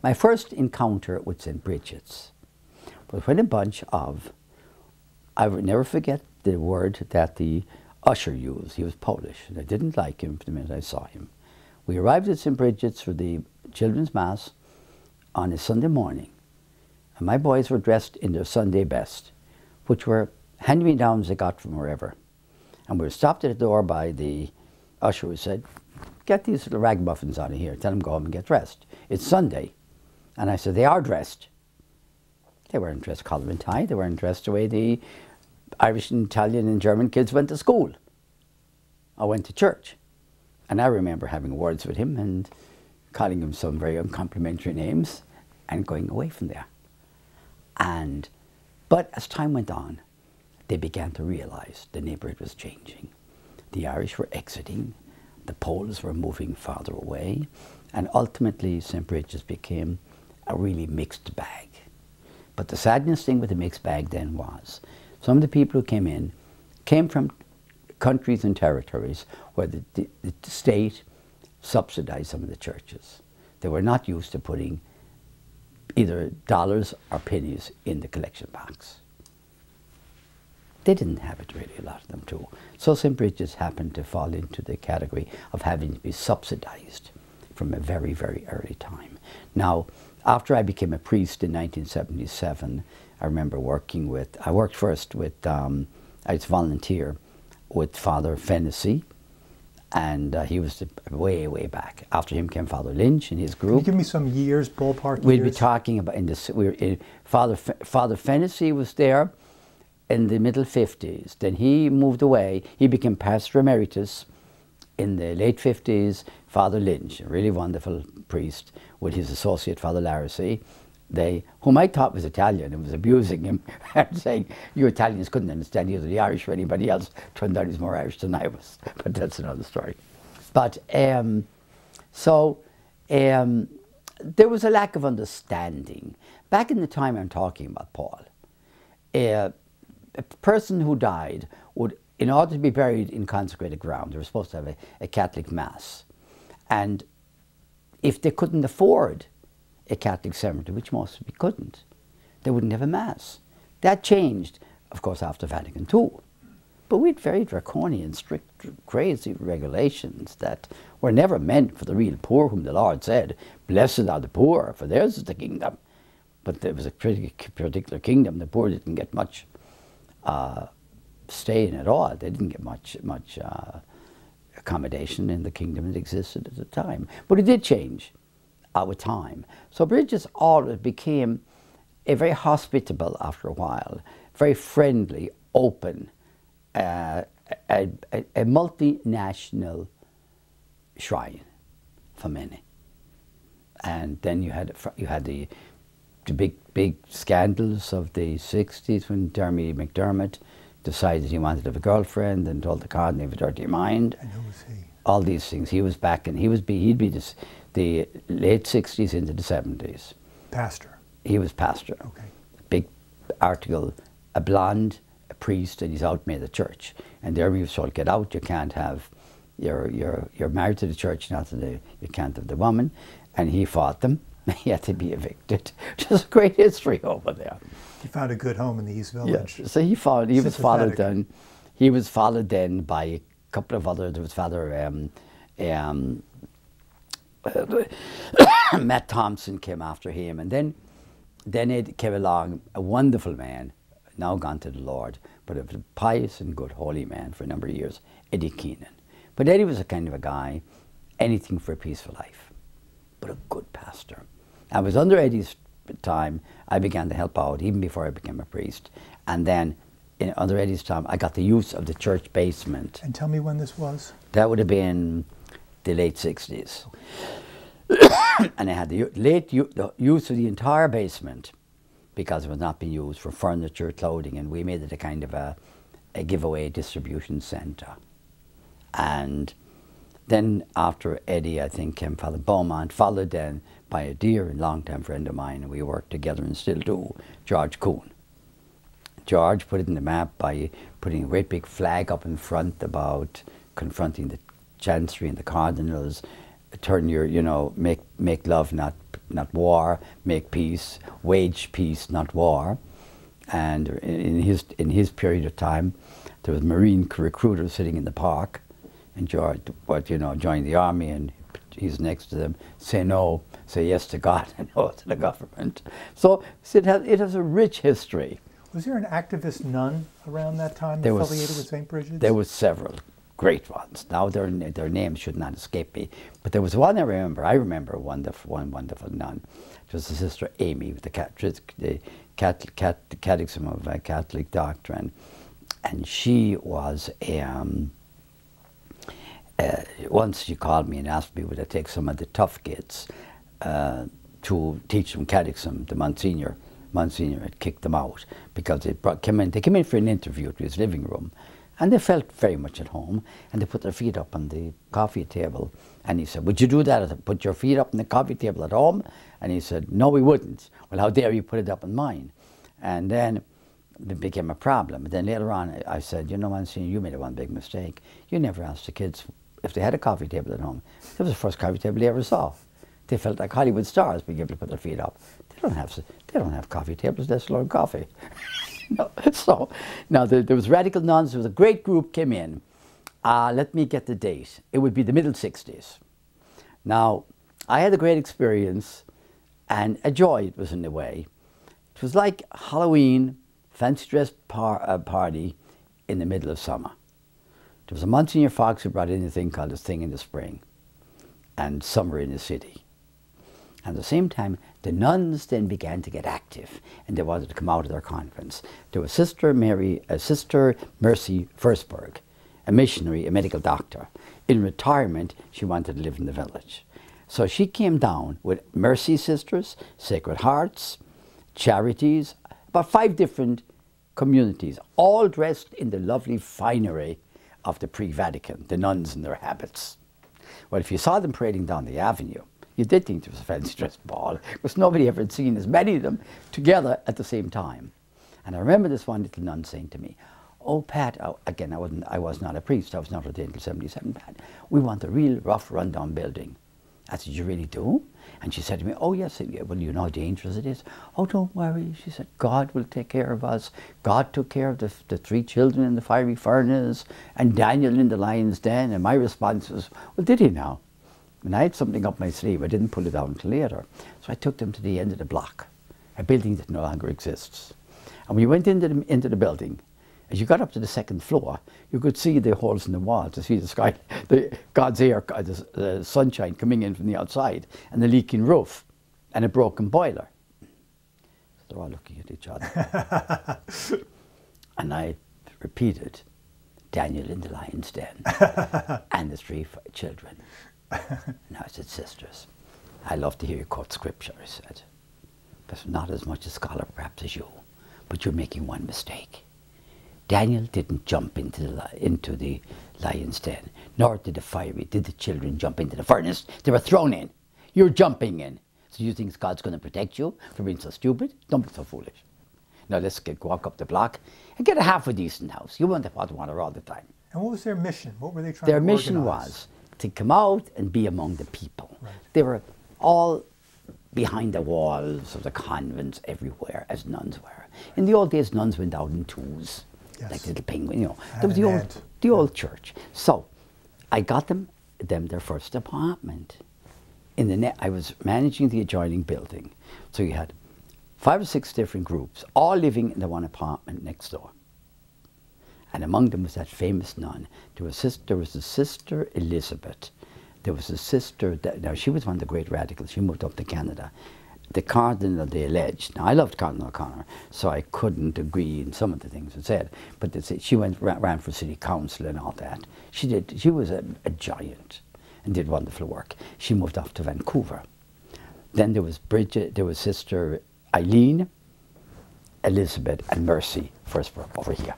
My first encounter with St. Brigid's was when a bunch of, I would never forget the word that the usher used. He was Polish, and I didn't like him from the minute I saw him. We arrived at St. Brigid's for the children's mass on a Sunday morning, and my boys were dressed in their Sunday best, which were hand-me-downs they got from wherever. And we were stopped at the door by the usher who said, "Get these little ragamuffins out of here, tell them to go home and get dressed. It's Sunday." And I said, "They are dressed." They weren't dressed collar and tie, they weren't dressed the way the Irish and Italian and German kids went to school or went to church. And I remember having words with him and calling him some very uncomplimentary names and going away from there. But as time went on, they began to realize the neighborhood was changing. The Irish were exiting, the Poles were moving farther away, and ultimately St. Brigid's became a really mixed bag. But the saddest thing with the mixed bag then was some of the people who came in came from countries and territories where the state subsidized some of the churches. They were not used to putting either dollars or pennies in the collection box. They didn't have it really, a lot of them too. So St. Brigid's happened to fall into the category of having to be subsidized from a very, very early time. Now, after I became a priest in 1977, I remember working with, I worked first with, I was a volunteer with Father Fennessy, and he was way, way back. After him came Father Lynch and his group. Can you give me some years, ballpark years? We'd be talking about, Father Fennessy was there in the middle 50s. Then he moved away. He became pastor emeritus in the late 50s. Father Lynch, a really wonderful priest, with his associate Father Larissy, whom I thought was Italian and was abusing him and saying, "You Italians couldn't understand either the Irish or anybody else." Turned out he's more Irish than I was, but that's another story. But there was a lack of understanding. Back in the time I'm talking about, Paul, a person who died would, in order to be buried in consecrated ground, they were supposed to have a Catholic Mass. And if they couldn't afford a Catholic cemetery, which most of them couldn't, they wouldn't have a Mass. That changed, of course, after Vatican II. But we had very draconian, strict, crazy regulations that were never meant for the real poor, whom the Lord said, "Blessed are the poor, for theirs is the kingdom." But there was a particular kingdom. The poor didn't get much stay in at all. They didn't get much accommodation in the kingdom that existed at the time. But it did change with time. So Brigid's always became a very hospitable, after a while, very friendly, open, a multinational shrine for many. And then you had the big scandals of the 60s when Jeremy McDermott decided he wanted to have a girlfriend and told the cardinal he have a dirty mind. And who was he? All these things. He was back, and he'd be the late 60s into the 70s. Pastor? He was pastor. Okay. Big article, a blonde, a priest, and he's out made the church. And there he was told, "Get out, you can't have, you're married to the church, not to the, you can't have the woman." And he fought them. He had to be evicted. Just a great history over there. He found a good home in the East Village. Yes. So he was followed then by a couple of others. There was Father Matt Thompson came after him, and then it came along a wonderful man, now gone to the Lord, but a pious and good holy man for a number of years, Eddie Keenan. But Eddie was a kind of a guy, anything for a peaceful life, but a good pastor. I was under Eddie's time, I began to help out, even before I became a priest. And then, under Eddie's time, I got the use of the church basement. And tell me when this was? That would have been the late 60s. And I had the use of the entire basement because it was not being used for furniture, clothing, and we made it a kind of a giveaway distribution centre. And then after Eddie, I think, came Father Beaumont, followed then by a dear and long-time friend of mine, and we worked together and still do, George Kuhn. George put it in the map by putting a great big flag up in front about confronting the chancery and the cardinals, turn your, you know, make love, not war, make peace, wage peace, not war. And in his period of time, there was Marine recruiters sitting in the park, and George, but you know, joined the army, and he's next to them. Say no, say yes to God, and no to the government. So it has a rich history. Was there an activist nun around that time affiliated with St. Brigid's? There was several great ones. Now their names should not escape me, but there was one I remember. I remember one wonderful nun. It was the Sister Amy, with the Catechism of Catholic Doctrine, and she was once she called me and asked me would I take some of the tough kids to teach them catechism. The Monsignor had kicked them out because they came in for an interview to his living room, and they felt very much at home, and they put their feet up on the coffee table, and he said, would you do that? Put your feet up on the coffee table at home? And he said, no, we wouldn't. Well, how dare you put it up on mine? And then it became a problem. But then later on, I said, you know, Monsignor, you made one big mistake. You never asked the kids if they had a coffee table at home. It was the first coffee table they ever saw. They felt like Hollywood stars being able to put their feet up. They don't have coffee tables, let's learn coffee. No. So now there was radical nuns. There was a great group came in. Let me get the date. It would be the middle 60s. Now, I had a great experience, and a joy it was in a way. It was like Halloween, fancy dress party in the middle of summer. There was a Monsignor Fox who brought in a thing called a thing in the spring, and summer in the city. At the same time, the nuns then began to get active, and they wanted to come out of their convents. There was Sister Mercy Versberg, a missionary, a medical doctor. In retirement, she wanted to live in the village. So she came down with Mercy Sisters, Sacred Hearts, Charities, about 5 different communities, all dressed in the lovely finery of the pre-Vatican, the nuns in their habits. Well, if you saw them parading down the avenue, you did think there was a fancy dress ball, because nobody ever had seen as many of them together at the same time. And I remember this one little nun saying to me, oh, Pat, again, I was not a priest, I was not ordained until 77, Pat, we want a real rough, rundown building. I said, you really do? And she said to me, oh, yes, well, you know how dangerous it is. Oh, don't worry, she said, God will take care of us. God took care of the 3 children in the fiery furnace, and Daniel in the lion's den. And my response was, well, did he now? And I had something up my sleeve. I didn't pull it out until later. So I took them to the end of the block, a building that no longer exists. And we went into the building. As you got up to the 2nd floor, you could see the holes in the wall, to see the sky, God's air, the sunshine coming in from the outside, and the leaking roof, and a broken boiler. So they're all looking at each other. And I repeated, Daniel in the lion's den, and the 3 children. And I said, sisters, I love to hear you quote scripture, I said. But not as much a scholar perhaps as you, but you're making one mistake. Daniel didn't jump into the lion's den, nor did the children jump into the furnace. They were thrown in. You're jumping in. So you think God's going to protect you for being so stupid? Don't be so foolish. Now let's walk up the block and get a half a decent house. You won't have hot water all the time. And what was their mission? What were they trying to organize? Their mission was to come out and be among the people. Right. They were all behind the walls of the convents everywhere, as nuns were. In the old days, nuns went out in twos. Yes. Like little penguin, you know. There was the old church. So I got them their first apartment. I was managing the adjoining building. So you had 5 or 6 different groups, all living in the one apartment next door. And among them was that famous nun. There was a Sister Elizabeth. There was a sister, now she was one of the great radicals. She moved up to Canada. The Cardinal, they alleged. Now, I loved Cardinal O'Connor, so I couldn't agree in some of the things it said. But she ran for city council and all that. She was a giant and did wonderful work. She moved off to Vancouver. Then there was Brigid, there was Sister Eileen, Elizabeth, and Mercy first were over here.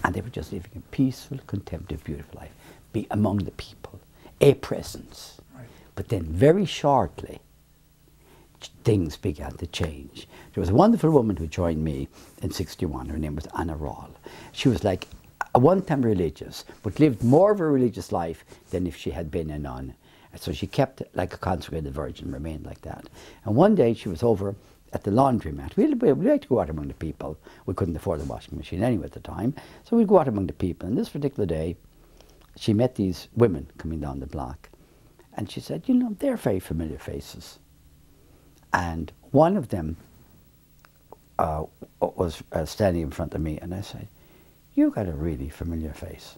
And they were just living a peaceful, contemplative, beautiful life, be among the people, a presence. Right. But then very shortly, things began to change. There was a wonderful woman who joined me in '61. Her name was Anna Rawl. She was like a one-time religious, but lived more of a religious life than if she had been a nun. So she kept like a consecrated virgin, remained like that. And one day she was over at the laundromat. We like to go out among the people. We couldn't afford a washing machine anyway at the time, so we'd go out among the people. And this particular day, she met these women coming down the block, and she said, you know, they're very familiar faces. And one of them was standing in front of me, and I said, you got a really familiar face.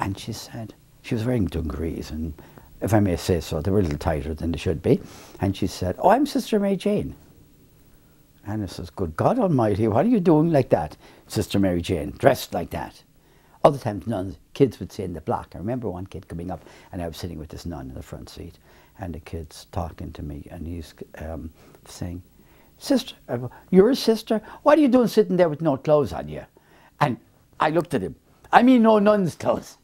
And she said, she was wearing dungarees, and if I may say so, they were a little tighter than they should be. And she said, oh, I'm Sister Mary Jane. And I says, good God Almighty, what are you doing like that, Sister Mary Jane, dressed like that? Other times nuns, kids would say in the block. I remember one kid coming up, and I was sitting with this nun in the front seat, and the kid's talking to me, and he's saying, sister, you're a sister? What are you doing sitting there with no clothes on you? And I looked at him. I mean, no nun's clothes.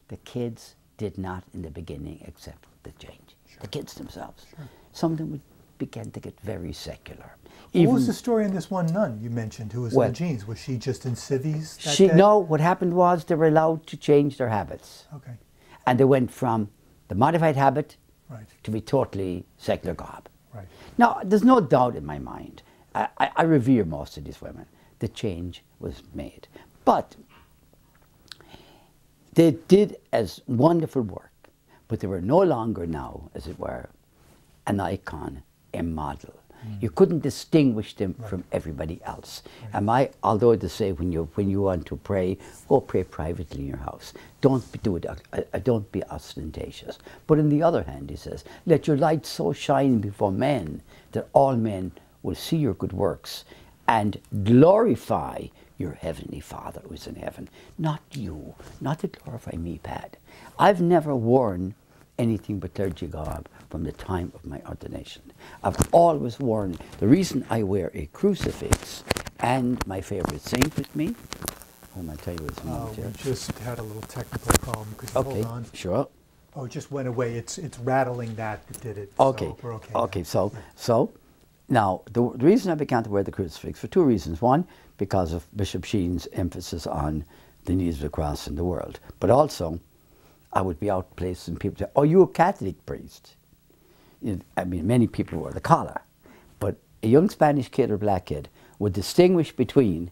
The kids did not in the beginning accept the change. Sure. The kids themselves. Sure. Some of them would begin to get very secular. What was the story in this one nun you mentioned who was in the jeans? Was she just in civvies that day? No, what happened was they were allowed to change their habits. Okay. And they went from the modified habit right. to be totally secular garb. Right. Now, there's no doubt in my mind. I revere most of these women. The change was made. But they did as wonderful work, but they were no longer now, as it were, an icon, a model. You couldn't distinguish them right. from everybody else. Right. Although to say when you want to pray, go pray privately in your house. Don't be ostentatious. But on the other hand, he says, let your light so shine before men that all men will see your good works and glorify your heavenly Father who is in heaven. Not you, not to glorify me, Pat. I've never worn anything but clergy garb from the time of my ordination. I've always worn, the reason I wear a crucifix and my favorite saint with me, whom I'll tell you his name here. We just had a little technical problem. Okay, hold on. Sure. Oh, it just went away. It's rattling that did it. Okay, so we're okay. Okay, so now the reason I began to wear the crucifix for two reasons. One, because of Bishop Sheen's emphasis on the needs of the cross in the world, but also I would be out places and people say, oh, you're a Catholic priest. I mean, many people wore the collar, but a young Spanish kid or black kid would distinguish between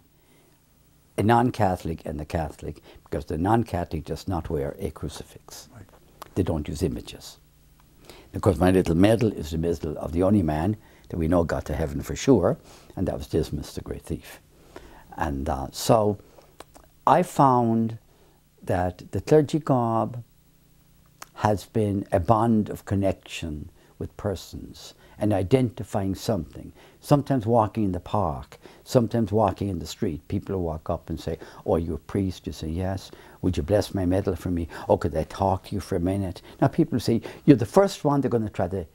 a non-Catholic and the Catholic, because the non-Catholic does not wear a crucifix. Right. They don't use images. Because my little medal is the medal of the only man that we know got to heaven for sure, and that was Dismas, the great thief. And so I found that the clergy garb has been a bond of connection with persons and identifying something. Sometimes walking in the park, sometimes walking in the street, people will walk up and say, oh, you're a priest? You say, yes. Would you bless my medal for me? Oh, could I talk to you for a minute? Now people say, you're the first one they're going to try to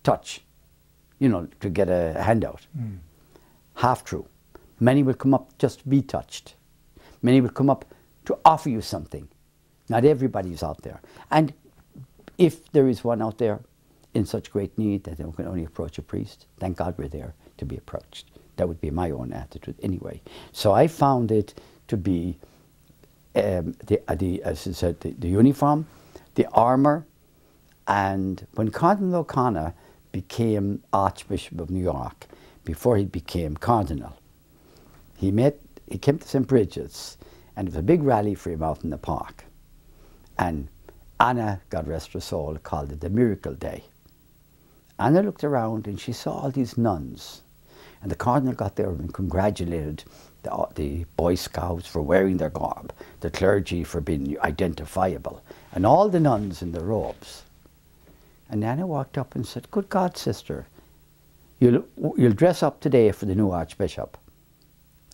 touch, you know, to get a handout. Half true. Many will come up just to be touched. Many will come up to offer you something. Not everybody's out there. And if there is one out there in such great need that they can only approach a priest, thank God we're there to be approached. That would be my own attitude anyway. So I found it to be, as I said, the uniform, the armor, and when Cardinal O'Connor became Archbishop of New York, before he became Cardinal, he came to St. Brigid's, and there was a big rally for him out in the park. And Anna, God rest her soul, called it the Miracle Day. Anna looked around and she saw all these nuns. And the Cardinal got there and congratulated the Boy Scouts for wearing their garb, the clergy for being identifiable, and all the nuns in their robes. And Anna walked up and said, good God, sister, you'll dress up today for the new Archbishop.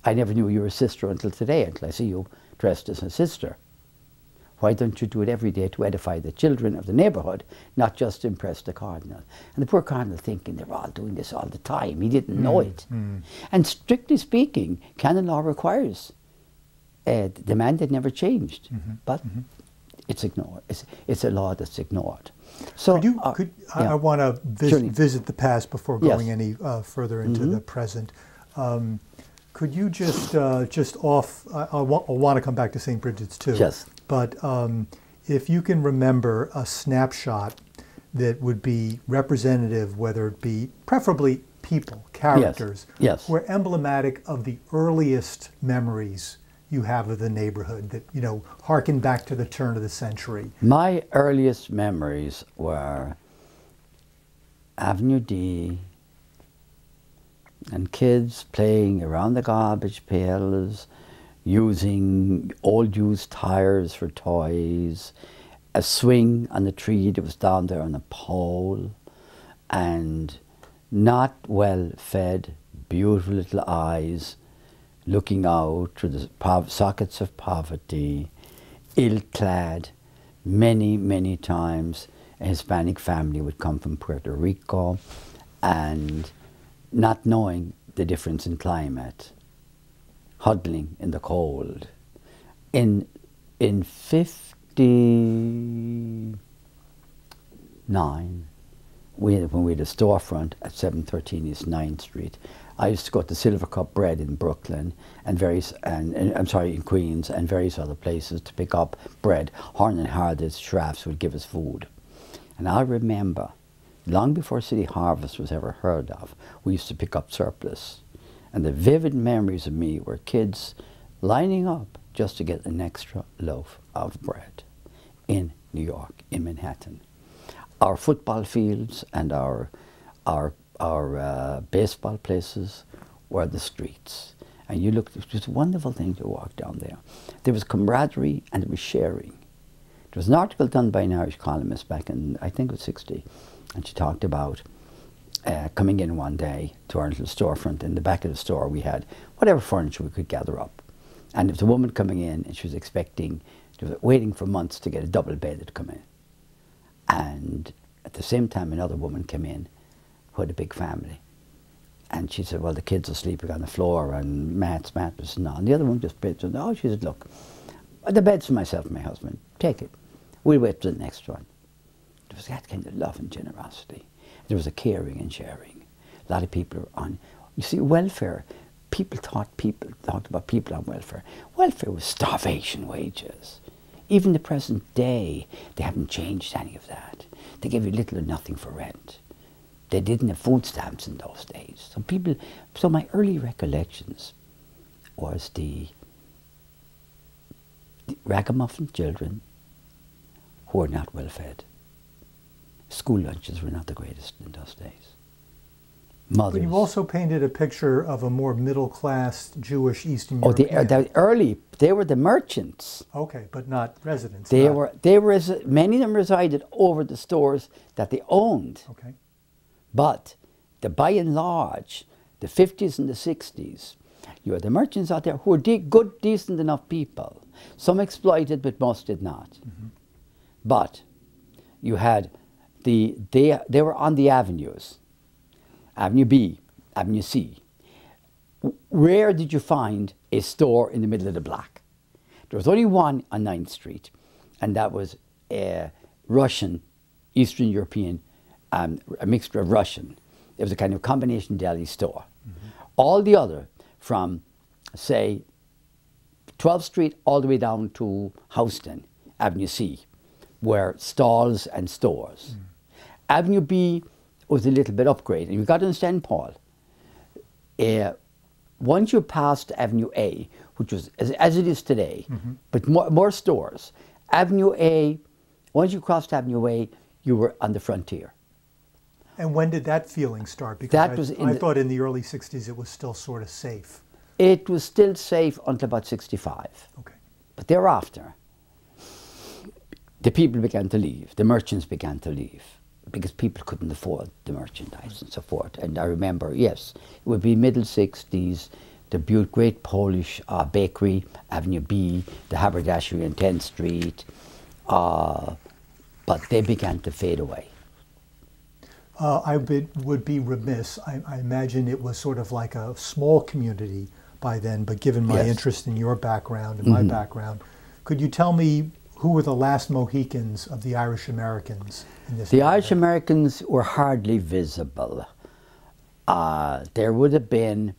I never knew you were a sister until today, until I see you dressed as a sister. Why don't you do it every day to edify the children of the neighborhood, not just to impress the Cardinal? And the poor Cardinal thinking they're all doing this all the time. He didn't know it. And strictly speaking, canon law requires the mandate never changed. But it's ignored. It's a law that's ignored. So I want to visit the past before going any further into the present. Could you just I want to come back to St. Brigid's too. Yes. But if you can remember a snapshot that would be representative, whether it be preferably people, characters, yes, who are emblematic of the earliest memories you have of the neighborhood that, you know, harken back to the turn of the century. My earliest memories were Avenue D and kids playing around the garbage pails, using old used tires for toys, a swing on the tree that was down there on a pole, and not well fed, beautiful little eyes looking out through the sockets of poverty, ill-clad. Many times a Hispanic family would come from Puerto Rico, and not knowing the difference in climate, huddling in the cold. In 59, when we had a storefront at 713 East 9th Street, I used to go to Silver Cup Bread in Brooklyn and in Queens and various other places to pick up bread. Horn and Hardest Schrafts would give us food. And I remember, long before City Harvest was ever heard of, we used to pick up surplus. And the vivid memories of me were kids lining up just to get an extra loaf of bread in New York, in Manhattan. Our football fields and our baseball places were the streets. And you looked, it was a wonderful thing to walk down there. There was camaraderie and there was sharing. There was an article done by an Irish columnist back in, I think it was 60, and she talked about coming in one day to our little storefront. In the back of the store we had whatever furniture we could gather up. And there was a woman coming in and she was waiting for months to get a double bed to come in. And at the same time another woman came in who had a big family. And she said, well, the kids are sleeping on the floor and Matt's mattress and all. And the other one just said, oh, she said, look, the bed's for myself and my husband. Take it. We'll wait for the next one. There was that kind of love and generosity. There was a caring and sharing. A lot of people are on, you see, welfare. People talked about people on welfare. Welfare was starvation wages. Even the present day, they haven't changed any of that. They give you little or nothing for rent. They didn't have food stamps in those days. So my early recollections was the ragamuffin children who were not well fed. School lunches were not the greatest in those days. Mothers. But you also painted a picture of a more middle-class Jewish Eastern European. They were the merchants. Okay, but not residents. Many of them resided over the stores that they owned. Okay. But by and large, the 50s and the 60s, you had the merchants out there who were good, decent enough people. Some exploited, but most did not. Mm-hmm. But you had they were on the avenues. Avenue B, Avenue C. Rare did you find a store in the middle of the block. There was only one on 9th Street, and that was a Russian, Eastern European, a mixture of Russian. It was a kind of combination deli store. Mm-hmm. All the other, from, say, 12th Street all the way down to Houston, Avenue C, were stalls and stores. Mm. Avenue B was a little bit upgraded. And you've got to understand, Paul, once you passed Avenue A, which was as it is today, mm-hmm. but more stores, Avenue A, once you crossed Avenue A, you were on the frontier. And when did that feeling start? Because I thought in the early 60s it was still sort of safe. It was still safe until about 65. Okay. But thereafter, the people began to leave, the merchants began to leave, because people couldn't afford the merchandise and so forth. And I remember, yes, it would be middle 60s, the great Polish bakery, Avenue B, the haberdashery on 10th Street, but they began to fade away. I would be remiss. I imagine it was sort of like a small community by then, but given my interest in your background and my background, could you tell me who were the last Mohicans of the Irish Americans in this? The Irish Americans were hardly visible. There would have been,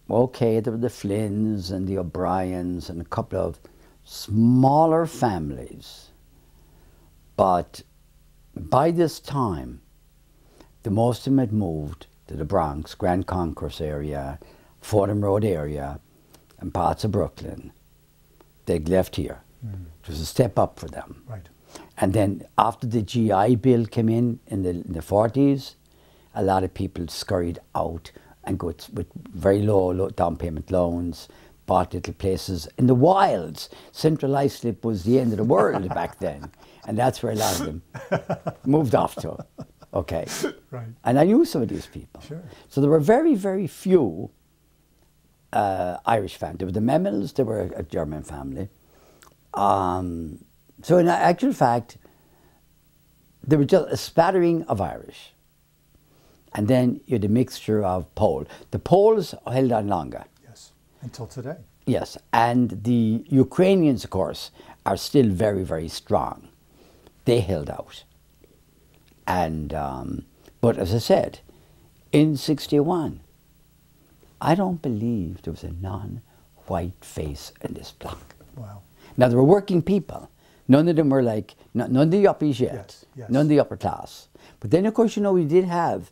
okay, there were the Flynns and the O'Briens and a couple of smaller families But by this time, the most of them had moved to the Bronx, Grand Concourse area, Fordham Road area, and parts of Brooklyn. They'd left here. It was a step up for them. Right. And then after the GI Bill came in the 40s, a lot of people scurried out and got with very low down payment loans, bought little places in the wilds. Central Islip was the end of the world back then. And that's where a lot of them moved off to. Okay. Right. And I knew some of these people. Sure. So there were very, very few Irish families. There were the Memels, they were a German family. So in actual fact, there was just a spattering of Irish. And then you had a mixture of Pole. The Poles held on longer. Yes, until today. Yes, and the Ukrainians, of course, are still very, very strong. They held out. And, but as I said, in '61, I don't believe there was a non-white face in this block. Wow. Now, there were working people. None of them were like, none of the uppies yet. Yes, yes. None of the upper class. But then, of course, you know, we did have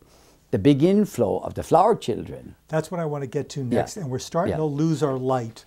the big inflow of the flower children. That's what I want to get to next. Yeah. And we're starting Yeah. to lose our light